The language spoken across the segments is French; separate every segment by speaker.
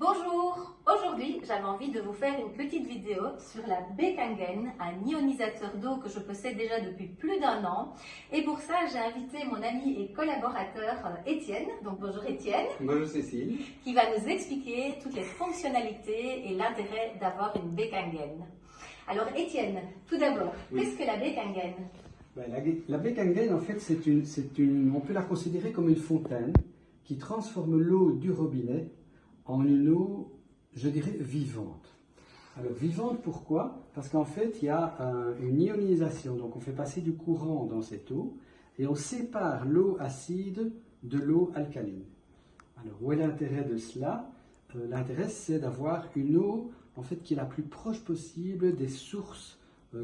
Speaker 1: Bonjour, aujourd'hui j'avais envie de vous faire une petite vidéo sur la Bekangen, un ionisateur d'eau que je possède déjà depuis plus d'1 an. Et pour ça j'ai invité mon ami et collaborateur Étienne, donc bonjour Étienne.
Speaker 2: Bonjour Cécile.
Speaker 1: Qui va nous expliquer toutes les fonctionnalités et l'intérêt d'avoir une Bekangen. Alors Étienne, tout d'abord,
Speaker 2: Oui.
Speaker 1: Qu'est-ce que la Bekangen?
Speaker 2: La Bekangen, en fait, on peut la considérer comme une fontaine qui transforme l'eau du robinet en une eau, je dirais, vivante. Alors, vivante, pourquoi? Parce qu'en fait, il y a une ionisation, donc on fait passer du courant dans cette eau et on sépare l'eau acide de l'eau alcaline. Alors, où est l'intérêt de cela? L'intérêt, c'est d'avoir une eau, en fait, qui est la plus proche possible des sources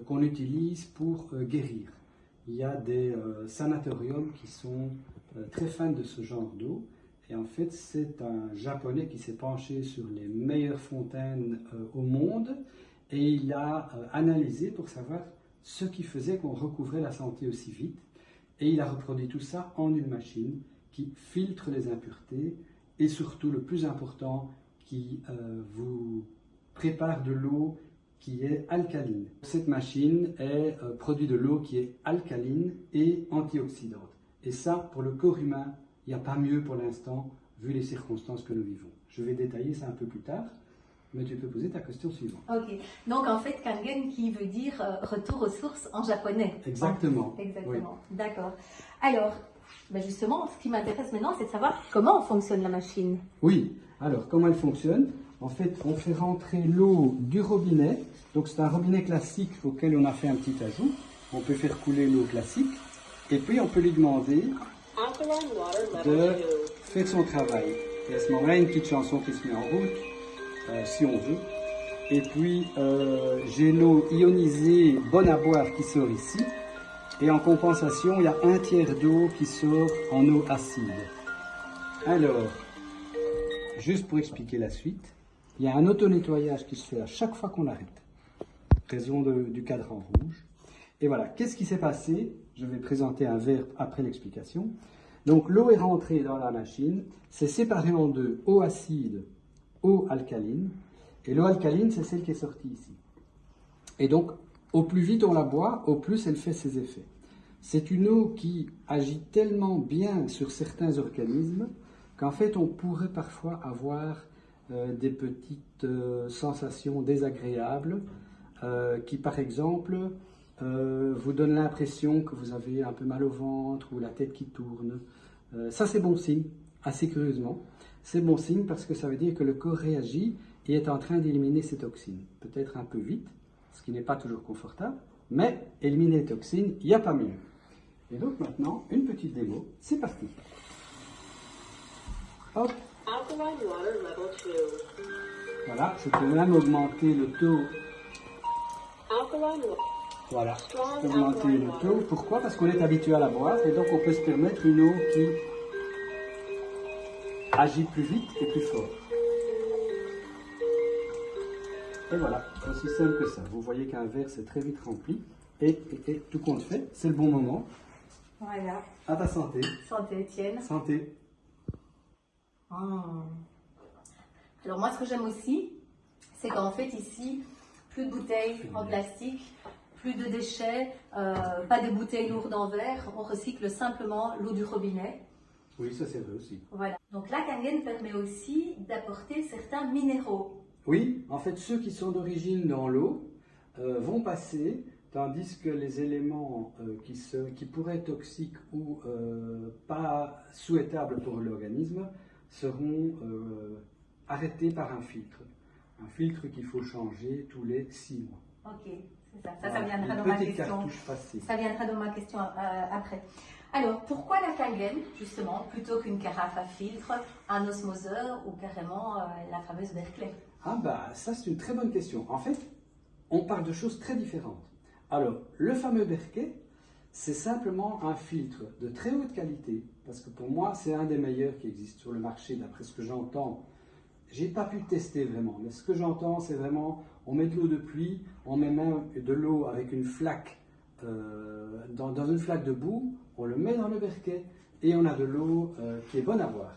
Speaker 2: qu'on utilise pour guérir. Il y a des sanatoriums qui sont très fans de ce genre d'eau. Et en fait, c'est un Japonais qui s'est penché sur les meilleures fontaines au monde et il a analysé pour savoir ce qui faisait qu'on recouvrait la santé aussi vite. Et il a reproduit tout ça en une machine qui filtre les impuretés et surtout, le plus important, qui vous prépare de l'eau qui est alcaline. Cette machine produit de l'eau qui est alcaline et antioxydante. Et ça, pour le corps humain, il n'y a pas mieux pour l'instant, vu les circonstances que nous vivons. Je vais détailler ça un peu plus tard, mais tu peux poser ta question suivante.
Speaker 1: Ok, donc en fait, Kangen qui veut dire retour aux sources en japonais.
Speaker 2: Exactement.
Speaker 1: Exactement, oui. D'accord. Alors, justement, ce qui m'intéresse maintenant, c'est de savoir comment fonctionne la machine.
Speaker 2: Oui, alors comment elle fonctionne? En fait, on fait rentrer l'eau du robinet. Donc c'est un robinet classique auquel on a fait un petit ajout. On peut faire couler l'eau classique. Et puis on peut lui demander de faire son travail. Et à ce moment-là, il y a une petite chanson qui se met en route, si on veut. Et puis, j'ai l'eau ionisée bonne à boire qui sort ici. Et en compensation, il y a 1/3 d'eau qui sort en eau acide. Alors, juste pour expliquer la suite, il y a un auto-nettoyage qui se fait à chaque fois qu'on arrête. Raison du cadran rouge. Et voilà, qu'est-ce qui s'est passé? Je vais présenter un verre après l'explication. Donc l'eau est rentrée dans la machine, c'est séparé en deux, eau acide, eau alcaline. Et l'eau alcaline, c'est celle qui est sortie ici. Et donc, au plus vite on la boit, au plus elle fait ses effets. C'est une eau qui agit tellement bien sur certains organismes qu'en fait on pourrait parfois avoir des petites sensations désagréables qui, par exemple, vous donne l'impression que vous avez un peu mal au ventre ou la tête qui tourne. Ça, c'est bon signe, assez curieusement. C'est bon signe parce que ça veut dire que le corps réagit et est en train d'éliminer ces toxines. Peut-être un peu vite, ce qui n'est pas toujours confortable, mais éliminer les toxines, il n'y a pas mieux. Et donc maintenant, une petite démo, c'est parti. Hop. Voilà, je peux même augmenter le taux. Voilà, augmenter le taux. Pourquoi? Parce qu'on est habitué à la boire et donc on peut se permettre une eau qui agit plus vite et plus fort. Et voilà, aussi simple que ça. Vous voyez qu'un verre c'est très vite rempli et tout compte fait, c'est le bon moment.
Speaker 1: Voilà.
Speaker 2: À ta santé.
Speaker 1: Santé Étienne.
Speaker 2: Santé.
Speaker 1: Alors moi ce que j'aime aussi, c'est qu'en fait ici, plus de bouteilles en plastique, plus de déchets, pas de bouteilles lourdes en verre, on recycle simplement l'eau du robinet.
Speaker 2: Oui, ça c'est vrai aussi.
Speaker 1: Voilà. Donc la Kangen permet aussi d'apporter certains minéraux.
Speaker 2: Oui, en fait ceux qui sont d'origine dans l'eau vont passer, tandis que les éléments qui pourraient être toxiques ou pas souhaitables pour l'organisme seront arrêtés par un filtre. Un filtre qu'il faut changer tous les 6 mois.
Speaker 1: Ok, c'est ça. Ça viendra dans ma question. Ça viendra dans ma question après. Alors, pourquoi la Kangen, justement, plutôt qu'une carafe à filtre, un osmoseur ou carrément la fameuse Berkeley?
Speaker 2: Ah bah, ça c'est une très bonne question. En fait, on parle de choses très différentes. Alors, le fameux Berkeley, c'est simplement un filtre de très haute qualité, parce que pour moi, c'est un des meilleurs qui existe sur le marché, d'après ce que j'entends. J'ai pas pu tester vraiment, mais ce que j'entends, c'est vraiment, on met de l'eau de pluie, on met même de l'eau avec une flaque, dans une flaque de boue, on le met dans le Berkeley et on a de l'eau qui est bonne à boire.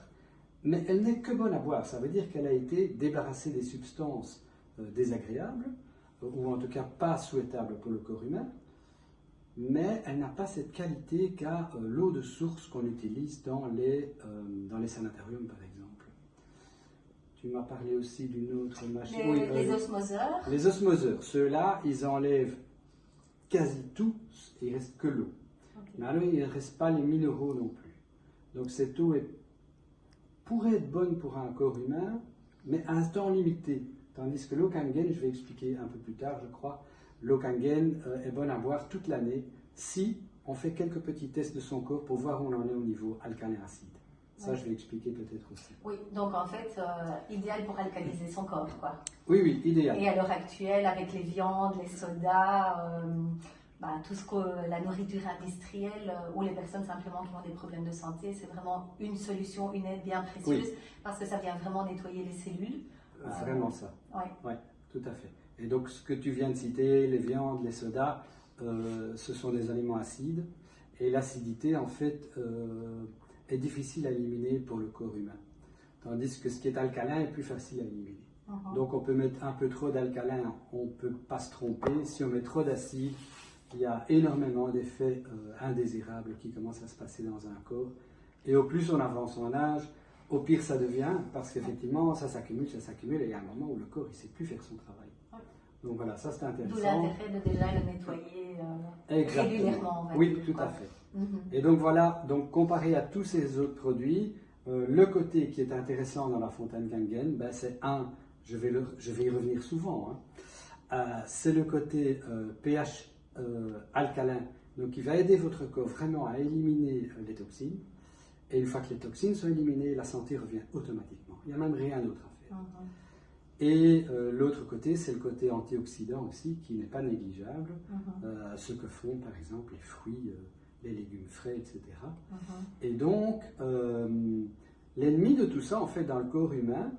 Speaker 2: mais elle n'est que bonne à boire. Ça veut dire qu'elle a été débarrassée des substances désagréables, ou en tout cas pas souhaitables pour le corps humain, mais elle n'a pas cette qualité qu'a l'eau de source qu'on utilise dans les sanatoriums, par exemple. Tu m'as parlé aussi d'une autre machine.
Speaker 1: Les osmoseurs.
Speaker 2: Les osmoseurs, ceux-là, ils enlèvent quasi tout, il ne reste que l'eau. Okay. Mais alors, il ne reste pas les minéraux non plus. Donc cette eau pourrait être bonne pour un corps humain, mais à un temps limité. Tandis que l'eau Kangen, je vais expliquer un peu plus tard, je crois, l'eau Kangen est bonne à boire toute l'année si on fait quelques petits tests de son corps pour voir où on en est au niveau alcalin-acide. Ça, je vais expliquer peut-être aussi.
Speaker 1: Oui, donc en fait, idéal pour alcaliser son corps, quoi.
Speaker 2: Oui, oui, idéal.
Speaker 1: Et à l'heure actuelle, avec les viandes, les sodas, tout ce que la nourriture industrielle ou les personnes simplement qui ont des problèmes de santé, c'est vraiment une solution, une aide bien précieuse parce que ça vient vraiment nettoyer les cellules.
Speaker 2: Vraiment ça.
Speaker 1: Oui,
Speaker 2: ouais, tout à fait. Et donc, ce que tu viens de citer, les viandes, les sodas, ce sont des aliments acides. Et l'acidité, en fait, est difficile à éliminer pour le corps humain. Tandis que ce qui est alcalin est plus facile à éliminer. Donc, on peut mettre un peu trop d'alcalin, on ne peut pas se tromper. Si on met trop d'acide, il y a énormément d'effets indésirables qui commencent à se passer dans un corps. Et au plus on avance en âge, au pire ça devient, parce qu'effectivement, ça s'accumule, et il y a un moment où le corps ne sait plus faire son travail. Donc voilà, ça c'est intéressant.
Speaker 1: D'où l'intérêt de déjà le nettoyer régulièrement.
Speaker 2: Oui, tout à fait. Et donc voilà, donc comparé à tous ces autres produits, le côté qui est intéressant dans la fontaine Kangen, c'est je vais y revenir souvent, c'est le côté pH alcalin, donc il va aider votre corps vraiment à éliminer les toxines. Et une fois que les toxines sont éliminées, la santé revient automatiquement. Il n'y a même rien d'autre à faire. Et l'autre côté, c'est le côté antioxydant aussi, qui n'est pas négligeable. Ce que font par exemple les fruits, les légumes frais, etc. Et donc, l'ennemi de tout ça, en fait, dans le corps humain,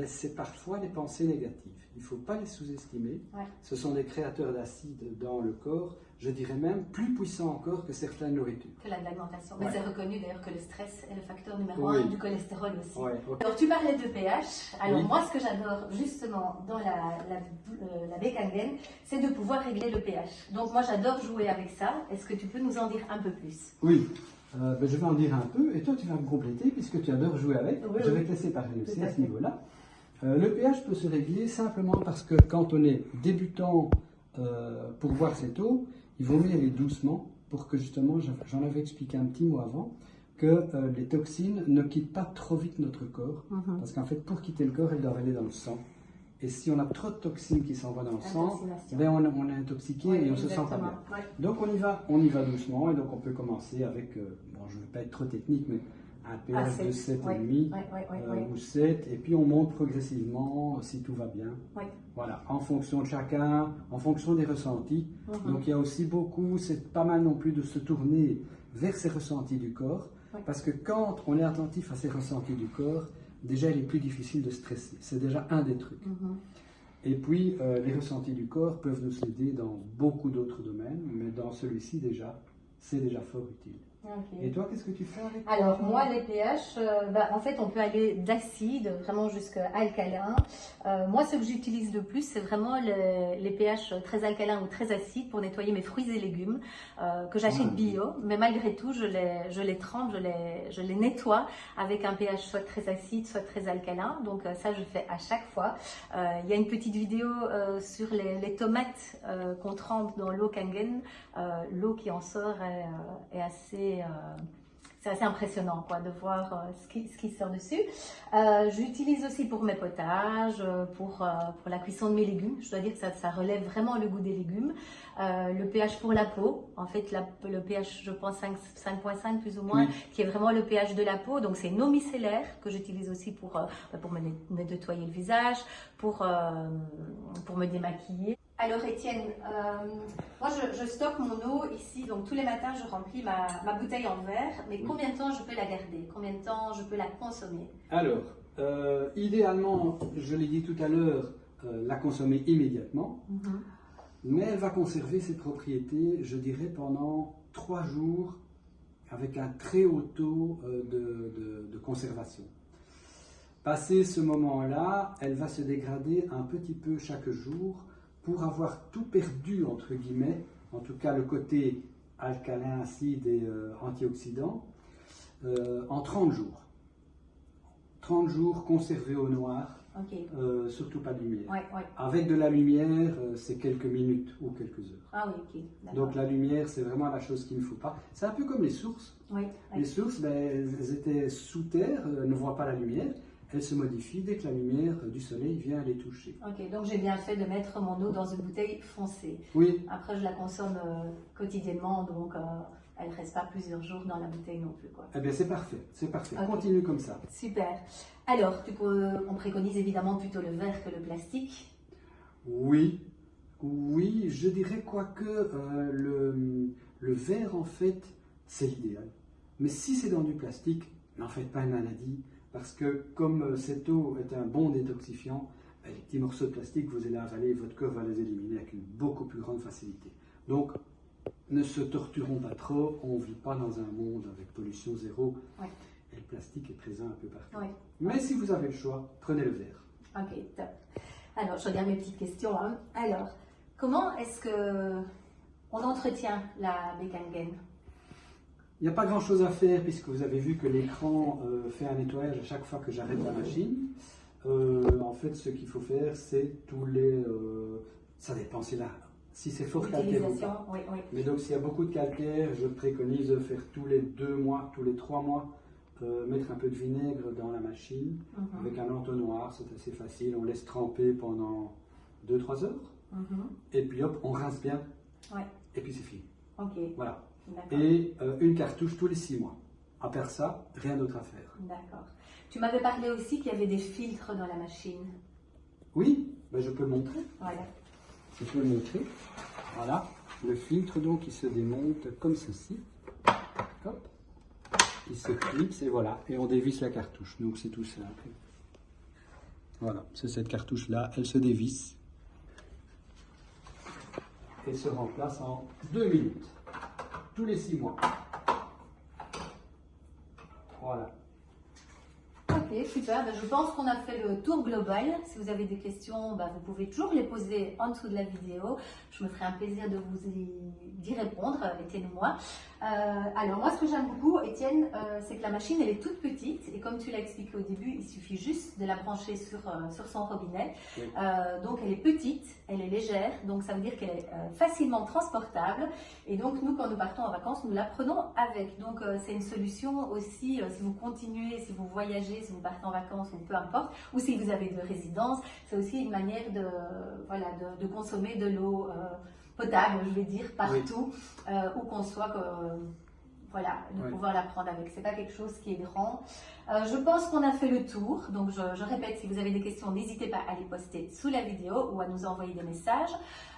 Speaker 2: c'est parfois les pensées négatives. Il ne faut pas les sous-estimer. Ce sont des créateurs d'acide dans le corps, je dirais même plus puissants encore que certaines nourritures.
Speaker 1: Que l'alimentation. Mais c'est reconnu d'ailleurs que le stress est le facteur numéro 1 du cholestérol aussi. Alors tu parlais de pH. Alors moi ce que j'adore justement dans la baie Kangen, c'est de pouvoir régler le pH. Donc moi j'adore jouer avec ça. Est-ce que tu peux nous en dire un peu plus?
Speaker 2: Oui. Je vais en dire un peu et toi tu vas me compléter puisque tu adores jouer avec. Je vais te laisser parler aussi à ce niveau-là. Le pH peut se régler simplement parce que quand on est débutant pour boire cette eau, il vaut mieux aller doucement pour que justement, j'en avais expliqué un petit mot avant, que les toxines ne quittent pas trop vite notre corps. Parce qu'en fait, pour quitter le corps, elles doivent aller dans le sang. Et si on a trop de toxines qui s'envoient dans le sang, on est intoxiqué et on ne se sent pas bien. Donc on y va doucement et donc on peut commencer avec, je ne vais pas être trop technique, mais un pH de 7,5 ou 7, et puis on monte progressivement si tout va bien. Voilà, en fonction de chacun, en fonction des ressentis. Donc il y a aussi beaucoup, c'est pas mal non plus de se tourner vers ces ressentis du corps, parce que quand on est attentif à ces ressentis du corps, déjà il est plus difficile de stresser. C'est déjà un des trucs. Et puis les ressentis du corps peuvent nous aider dans beaucoup d'autres domaines, mais dans celui-ci déjà, c'est déjà fort utile. Et toi, qu'est-ce que tu fais avec?
Speaker 1: Alors moi, les pH, en fait, on peut aller d'acide vraiment jusqu'à alcalin. Moi, ce que j'utilise le plus, c'est vraiment les pH très alcalins ou très acides pour nettoyer mes fruits et légumes que j'achète bio. Mais malgré tout, je les trempe, je les nettoie avec un pH soit très acide, soit très alcalin. Donc ça, je fais à chaque fois. Il y a une petite vidéo sur les tomates qu'on trempe dans l'eau Kangen. L'eau qui en sort est assez... c'est assez impressionnant de voir ce qui sort dessus. J'utilise aussi pour mes potages, pour la cuisson de mes légumes. Je dois dire que ça relève vraiment le goût des légumes. Le pH pour la peau, en fait le pH je pense 5.5 plus ou moins, qui est vraiment le pH de la peau. Donc c'est une eau micellaire que j'utilise aussi pour me nettoyer le visage, pour me démaquiller. Alors Étienne, moi je stocke mon eau ici, donc tous les matins je remplis ma bouteille en verre, mais combien de temps je peux la garder? Combien de temps je peux la consommer?
Speaker 2: Alors, idéalement, je l'ai dit tout à l'heure, la consommer immédiatement, mais elle va conserver ses propriétés, je dirais, pendant 3 jours avec un très haut taux de conservation. Passé ce moment-là, elle va se dégrader un petit peu chaque jour pour avoir tout perdu, entre guillemets, en tout cas le côté alcalin, acide et antioxydant, en 30 jours. 30 jours conservés au noir,
Speaker 1: Ok.
Speaker 2: surtout pas de lumière.
Speaker 1: Ouais, ouais.
Speaker 2: Avec de la lumière, c'est quelques minutes ou quelques heures.
Speaker 1: Ah oui, ok. D'accord.
Speaker 2: Donc la lumière, c'est vraiment la chose qu'il ne faut pas. C'est un peu comme les sources.
Speaker 1: Oui, oui.
Speaker 2: Les sources, ben, elles étaient sous terre, elles ne voient pas la lumière. Elles se modifient dès que la lumière du soleil vient les toucher.
Speaker 1: Ok, donc j'ai bien fait de mettre mon eau dans une bouteille foncée.
Speaker 2: Oui,
Speaker 1: Après, je la consomme quotidiennement, donc elle ne reste pas plusieurs jours dans la bouteille non plus, quoi.
Speaker 2: eh bien c'est parfait, c'est parfait.
Speaker 1: Ok.
Speaker 2: Continue comme ça.
Speaker 1: Super. Alors, on préconise évidemment plutôt le verre que le plastique.
Speaker 2: Oui, oui, je dirais quoique le verre, en fait, c'est l'idéal. Mais si c'est dans du plastique, n'en faites pas une maladie, parce que comme cette eau est un bon détoxifiant, ben, les petits morceaux de plastique, vous allez avaler, votre corps va les éliminer avec une beaucoup plus grande facilité. Donc, ne se torturons pas trop, on ne vit pas dans un monde avec pollution zéro,
Speaker 1: Ouais.
Speaker 2: et le plastique est présent un peu partout.
Speaker 1: Oui.
Speaker 2: Mais si vous avez le choix, prenez le verre.
Speaker 1: Ok, top. Alors, je regarde mes petites questions, hein. Alors, comment est-ce que on entretient la bécangaine?
Speaker 2: Il n'y a pas grand chose à faire puisque vous avez vu que l'écran fait un nettoyage à chaque fois que j'arrête la machine. En fait, ce qu'il faut faire, c'est tous les... ça dépend, si c'est fort calcaire ou
Speaker 1: L'utilisation,
Speaker 2: pas.
Speaker 1: oui, oui.
Speaker 2: Mais donc, s'il y a beaucoup de calcaire, je préconise de faire tous les 2 mois, tous les 3 mois, mettre un peu de vinaigre dans la machine
Speaker 1: Mhm,
Speaker 2: avec un entonnoir, c'est assez facile. On laisse tremper pendant 2-3 heures
Speaker 1: mhm.
Speaker 2: et puis hop, on rince bien
Speaker 1: Ouais,
Speaker 2: et puis c'est fini.
Speaker 1: ok,
Speaker 2: Voilà.
Speaker 1: d'accord.
Speaker 2: Et une cartouche tous les 6 mois. À part ça, rien d'autre à faire.
Speaker 1: D'accord. Tu m'avais parlé aussi qu'il y avait des filtres dans la machine.
Speaker 2: Oui, ben je peux le montrer.
Speaker 1: Voilà.
Speaker 2: Je peux le montrer. Voilà, le filtre donc il se démonte comme ceci. Hop. Il se clipse et voilà. Et on dévisse la cartouche. Donc c'est tout simple. Voilà, c'est cette cartouche là, elle se dévisse. Et se remplace en 2 minutes. Tous les 6 mois. Voilà.
Speaker 1: Ok, super. Ben, je pense qu'on a fait le tour global. Si vous avez des questions, ben, vous pouvez toujours les poser en dessous de la vidéo. Je me ferai un plaisir de vous d'y répondre, Étienne et moi. Alors moi, ce que j'aime beaucoup, Étienne, c'est que la machine, elle est toute petite. Et comme tu l'as expliqué au début, il suffit juste de la brancher sur son robinet.
Speaker 2: Oui.
Speaker 1: Donc elle est petite, elle est légère. Donc ça veut dire qu'elle est facilement transportable. Et donc nous, quand nous partons en vacances, nous la prenons avec. Donc c'est une solution aussi, si vous continuez, si vous voyagez, si vous partez en vacances ou peu importe, ou si vous avez de résidence, c'est aussi une manière de, voilà, de consommer de l'eau potable, je vais dire, partout, où qu'on soit, voilà, de
Speaker 2: Oui.
Speaker 1: pouvoir la prendre avec. C'est pas quelque chose qui est grand. Je pense qu'on a fait le tour, donc je répète, si vous avez des questions, n'hésitez pas à les poster sous la vidéo ou à nous envoyer des messages.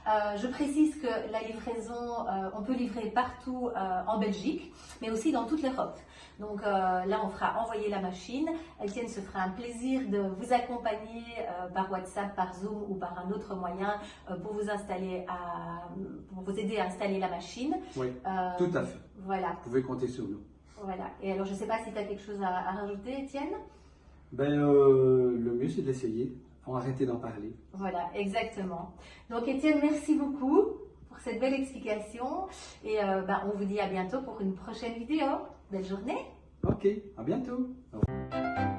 Speaker 1: Je précise que la livraison, on peut livrer partout en Belgique, mais aussi dans toute l'Europe. Donc là, on fera envoyer la machine. Étienne se fera un plaisir de vous accompagner par WhatsApp, par Zoom ou par un autre moyen pour vous pour vous aider à installer la machine.
Speaker 2: Oui, tout à fait.
Speaker 1: Voilà,
Speaker 2: Vous pouvez compter sur nous.
Speaker 1: voilà. Et alors, je ne sais pas si tu as quelque chose à rajouter, Étienne?
Speaker 2: Ben, le mieux c'est d'essayer. Faut arrêter d'en parler.
Speaker 1: Voilà, exactement. Donc, Étienne, merci beaucoup pour cette belle explication. Et on vous dit à bientôt pour une prochaine vidéo. Belle journée!
Speaker 2: Ok, à bientôt. Au revoir.